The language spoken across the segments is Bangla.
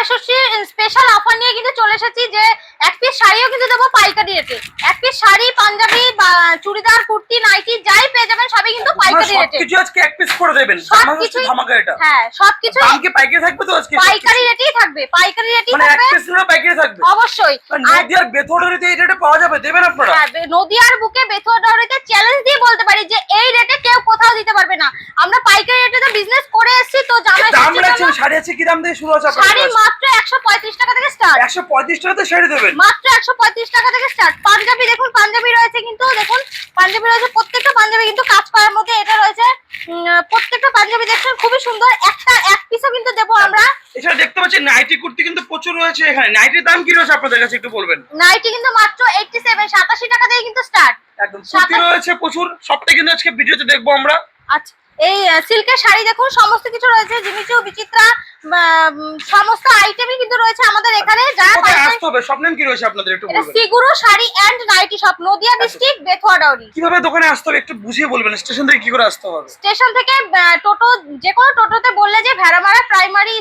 জামাই ষষ্ঠীর স্পেশাল অফার নিয়ে কিন্তু চলে এসেছি যে এক পিস শাড়িও কিন্তু দেবো পাইকারি রেটে। এক পিস শাড়ি, পাঞ্জাবি, চুড়িদার, কুর্তি, নাইটি যাই পেয়ে যাবেন সবই কিন্তু পাইকারি রেটে। সবকিছু আজকে এক পিস করে দেবেন, সবকিছু ধামাকা এটা। হ্যাঁ, সবকিছু দাম কি পাইকারি থাকবে তো আজকে? পাইকারি রেটেই থাকবে, পাইকারি রেটেই মানে এক থাকবে, পিস নিলে পাইকারি থাকবে অবশ্যই। আর নদিয়ার বেথুয়াডারিতে এই রেটে পাওয়া যাবে, দেবেন আপনারা? হ্যাঁ, নদিয়ার বুকে বেথুয়াডারিতে চ্যালেঞ্জ দিয়ে বলতে পারি যে এই রেটে কেউ কোথাও দিতে পারবে না। আমরা পাইকারি রেটে তো বিজনেস করে এসেছি, তো জামাই দাম রাখছেন। শাড়ি আছে কি দাম থেকে শুরু আছে আপনাদের? শাড়ি মাত্র 135 টাকা থেকে স্টার্ট। 135 টাকাতে শাড়ি দেবেন? মাত্র 135 টাকা থেকে স্টার্ট। পাঞ্জাবি দেখুন, পাঞ্জাবি রয়েছে কিন্তু, দেখুন পাঞ্জাবি রয়েছে, প্রত্যেকটা পাঞ্জাবি কিন্তু কাজ করার মধ্যে এটা রয়েছে। প্রত্যেকটা পাঞ্জাবি দেখছেন খুবই সুন্দর। এক পিসও কিন্তু দেবো আমরা। এছাড়া দেখতে পাচ্ছি নাইটি কুর্তি কিন্তু প্রচুর রয়েছে এখানে। নাইটির দাম কি রয়েছে আপনাদের কাছে একটু বলবেন? নাইটি কিন্তু মাত্র 87 টাকা থেকে কিন্তু স্টার্ট। একদম কুর্তি রয়েছে প্রচুর, সবটাই কিন্তু আজকে ভিডিওতে দেখবো আমরা। আচ্ছা, এই সিল্কের শাড়ি দেখুন, সমস্ত কিছু রয়েছে, জিমিচু, বিচিত্রা, সমস্ত আইটেমই কিন্তু রয়েছে আমাদের এখানে। যারা আসতে হবে, সব নাম কি রয়েছে আপনাদের একটু বলবেন? সিগুরু sari and nighty shop, Nadia district, Bethuadahari. কিভাবে দোকানে আসতে হবে একটু বুঝিয়ে বলবেন, স্টেশন থেকে কি করে আসতে হবে? স্টেশন থেকে টোটো, যে কোনো টোটোতে বললে যে ভেড়ামারা প্রাইমারি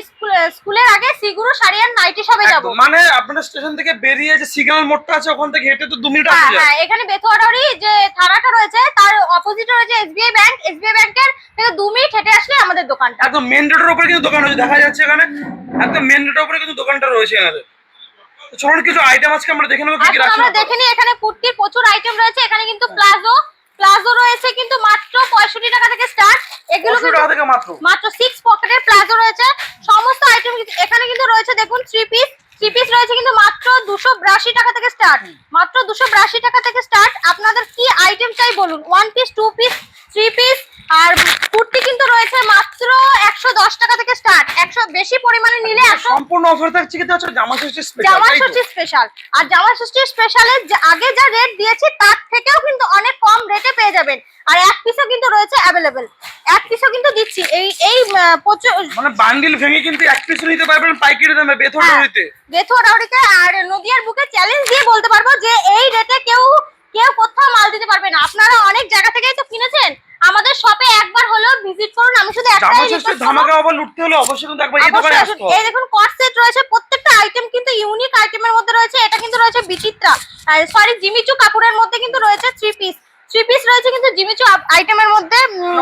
স্কুলের আগে সিগুরু শাড়ি এন্ড নাইটি শপে যাব। মানে আপনাদের স্টেশন থেকে বেরিয়ে যে সিগন্যাল মোড়টা আছে ওখান থেকে হেঁটে তো 2 মিনিট আসা যায়। হ্যাঁ, এখানে বেথুয়াডারি যে থানাটা রয়েছে তার অপোজিটে রয়েছে এসবিআই ব্যাংক। এসবিআই ব্যাংকের থেকে 2 মিনিট হেঁটে আসলে আমাদের দোকানটা। একদম মেন রোডের উপরে কিন্তু দোকান রয়েছে, দেখা যাচ্ছে এখানে একদম মেন রোডের উপরে কিন্তু দোকানটা রয়েছে এনাদের। চলুন কিছু আইটেম আজকে আমরা দেখে নেবো কি কি রাখছেন। আমরা দেখে নিই। এখানে কুর্তির প্রচুর আইটেম রয়েছে। এখানে কিন্তু প্লাজো রয়েছে কিন্তু মাত্র 65 টাকা থেকে স্টার্ট। এগুলো 65 টাকা থেকে মাত্র 6 পকেটের প্লাজো রয়েছে। সমস্ত আইটেম এখানে কিন্তু রয়েছে। দেখুন থ্রি পিস রয়েছে কিন্তু মাত্র 282 টাকা থেকে স্টার্ট। মাত্র 282 টাকা থেকে স্টার্ট। আপনাদের কি আইটেম চাই বলুন? 1 পিস, 2 পিস, 3 পিস। আর কুর্তি কিন্তু রয়েছে মাত্র 110 টাকা থেকে স্টার্ট। 100 বেশি পরিমাণে নিলে সম্পূর্ণ অফার থাকছে কিন্তু হচ্ছে জামা ষষ্ঠী স্পেশাল। জামা ষষ্ঠী স্পেশাল। আর জামা ষষ্ঠী স্পেশালে আগে যা রেট দিয়েছি তার থেকেও কিন্তু অনেক কম রেটে পেয়ে যাবেন। আর এক পিসও কিন্তু রয়েছে अवेलेबल। এক পিসও কিন্তু দিচ্ছি। এই মানে বান্ডিল ভেঙে কিন্তু এক পিস নিতে পারবেন পাইকারি দামে বেথুয়াডারিতে। আর নদিয়ার বুকে চ্যালেঞ্জ দিয়ে বলতে পারবো যে এই রেটে কেউ কোথাও মাল দিতে পারবে না। আপনারা অনেক জায়গা থেকেই তো কিনেছেন, আমাদের শপে একবার হলেও ভিজিট করুন। আমি শুধু একটাই রিকোয়েস্ট করব, ধামাকা অফার লুটতে হলে অবশ্যই কিন্তু একবার এই দোকানে আসতে হবে। এই দেখুন কট সেট রয়েছে, প্রত্যেকটা আইটেম কিন্তু ইউনিক আইটেমের মধ্যে রয়েছে। এটা কিন্তু রয়েছে বিচিত্রা, সরি জিমিচু কাপড়ের মধ্যে কিন্তু রয়েছে থ্রি পিস রয়েছে কিন্তু জিমিচু আইটেমের মধ্যে।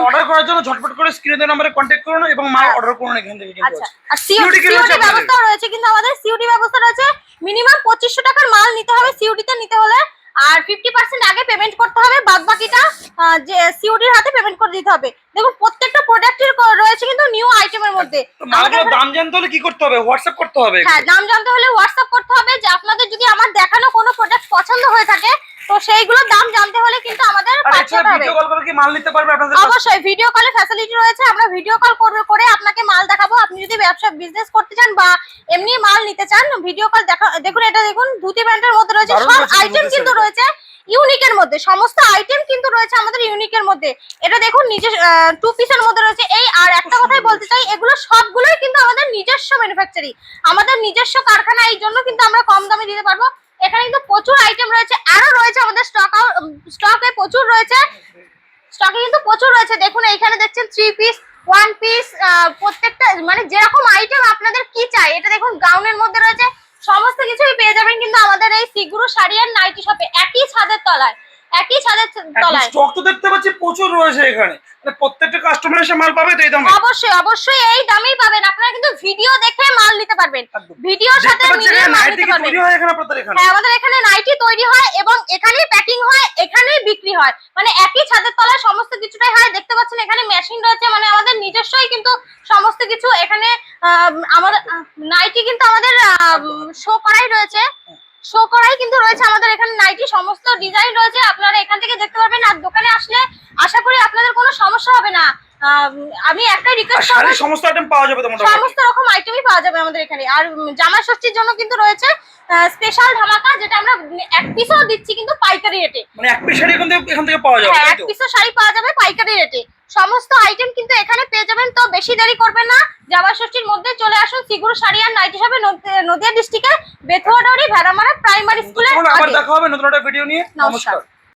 অর্ডার করার জন্য ঝটপট করে স্ক্রিনে দেওয়া নম্বরে কন্টাক্ট করুন এবং মাল অর্ডার করুন এখান থেকে কিন্তু। আচ্ছা, আর সিওডি ব্যবস্থা রয়েছে কিন্তু আমাদের। সিওডি ব্যবস্থা রয়েছে। মিনিমাম 2500 টাকার মাল নিতে হবে সিওডিতে নিতে হলে। আর 50% আগে পেমেন্ট করতে হবে, বাদ বাকিটা যে সিওডির হাতে পেমেন্ট করে দিতে হবে। দেখুন প্রত্যেকটা প্রোডাক্টের রয়েছে কিন্তু নিউ আইটেমের মধ্যে। মালগুলোর দাম জানতে হলে কি করতে হবে? হোয়াটসঅ্যাপ করতে হবে। হ্যাঁ, দাম জানতে হলে হোয়াটসঅ্যাপ করতে হবে। যে আপনাদের যদি আমার দেখানো কোনো প্রোডাক্ট পছন্দ হয়ে থাকে তো সেইগুলোর দাম জানতে হলে কিন্তু আমাদের পাঠাতে হবে। ভিডিও কল করে কি মাল নিতে পারবে আপনাদের? অবশ্যই ভিডিও কলে ফ্যাসিলিটি রয়েছে। আমরা ভিডিও কল করে আপনাকে মাল দেখাবো। আপনি যদি ব্যবসা বিজনেস করতে চান বা এমনি মাল নিতে চান, ভিডিও কল দেখুন। এটা দেখুন ধুতি প্যান্টের মধ্যে রয়েছে। সব আইটেম কিন্তু রয়েছে ইউনিকের মধ্যে। সমস্ত আইটেম কিন্তু রয়েছে আমাদের ইউনিকের মধ্যে। এটা দেখুন নিজে 2 পিসের মধ্যে রয়েছে। এই আর একটা কথাই বলতে চাই, এগুলো সবগুলোই কিন্তু আমাদের নিজস্ব ম্যানুফ্যাকচারিং, আমাদের নিজস্ব কারখানা। এই জন্য কিন্তু আমরা কম দামে দিতে পারবো। এখানে কিন্তু প্রচুর আইটেম রয়েছে, আরো রয়েছে আমাদের স্টকে প্রচুর রয়েছে। স্টকে কিন্তু প্রচুর রয়েছে। দেখুন এইখানে দেখছেন 3 পিস, 1 পিস, প্রত্যেকটা মানে যেরকম আইটেম আপনাদের কি চাই। এটা দেখুন গাউনের মধ্যে রয়েছে। সমস্ত কিছুই পেয়ে যাবেন কিন্তু আমাদের এই সিগুরু শাড়ি এন্ড নাইটি শপে, একই ছাদের তলায়। স্টক তো দেখতে পাচ্ছি প্রচুর রয়েছে এখানে। মানে প্রত্যেকটা কাস্টমার এসে মাল পাবে তো এই দামে? অবশ্যই এই দামেই পাবেন। আপনারা কিন্তু ভিডিও দেখে মাল নিতে পারবেন, ভিডিওর সাথে মিলিয়ে মাল নিতে পারবেন। তৈরি হয় এখানে আপনাদের এখানে? হ্যাঁ, আমাদের এখানে নাইটি তৈরি হয় এবং এখানেই প্যাকিং হয়, এখানেই বিক্রি হয়। মানে একই ছাদের তলায় সমস্ত কিছুটাই হয়। দেখতে পাচ্ছেন এখানে মেশিন রয়েছে, মানে আমাদের নিজস্বই কিন্তু সমস্ত কিছু। এখানে আমাদের নাইটি কিন্তু আমাদের শো করাই রয়েছে। কিন্তু রয়েছে আমাদের এখানে নাইটি সমস্ত ডিজাইন রয়েছে। আপনারা এখান থেকে দেখতে পারবেন। আর দোকানে আসলে আশা করি আপনাদের কোনো সমস্যা হবে না। আমি একটাই রিকোয়েস্ট করব, সমস্ত আইটেম পাওয়া যাবে তো মোটামুটি? সমস্ত রকম আইটেমই পাওয়া যাবে আমাদের এখানে। আর জামা ষষ্ঠীর জন্য কিন্তু রয়েছে স্পেশাল ধামাকা, যেটা আমরা এক পিসও দিচ্ছি কিন্তু পাইকারি রেটে। মানে এক পিস শাড়ি এখান থেকে পাওয়া যাবে? হ্যাঁ, এক পিসও শাড়ি পাওয়া যাবে পাইকারি রেটে। সমস্ত আইটেম কিন্তু এখানে পেয়ে যাবেন। তো বেশি দেরি করবেন না, জামা ষষ্ঠীর মধ্যে চলে আসুন সিগুরু শাড়ি আর নাইটি শপে, নদিয়া ডিস্ট্রিক্টের বেথুয়াডারি ভেড়ামারা প্রাইমারি স্কুলে। আবার দেখা হবে নতুন একটা ভিডিও নিয়ে। নমস্কার।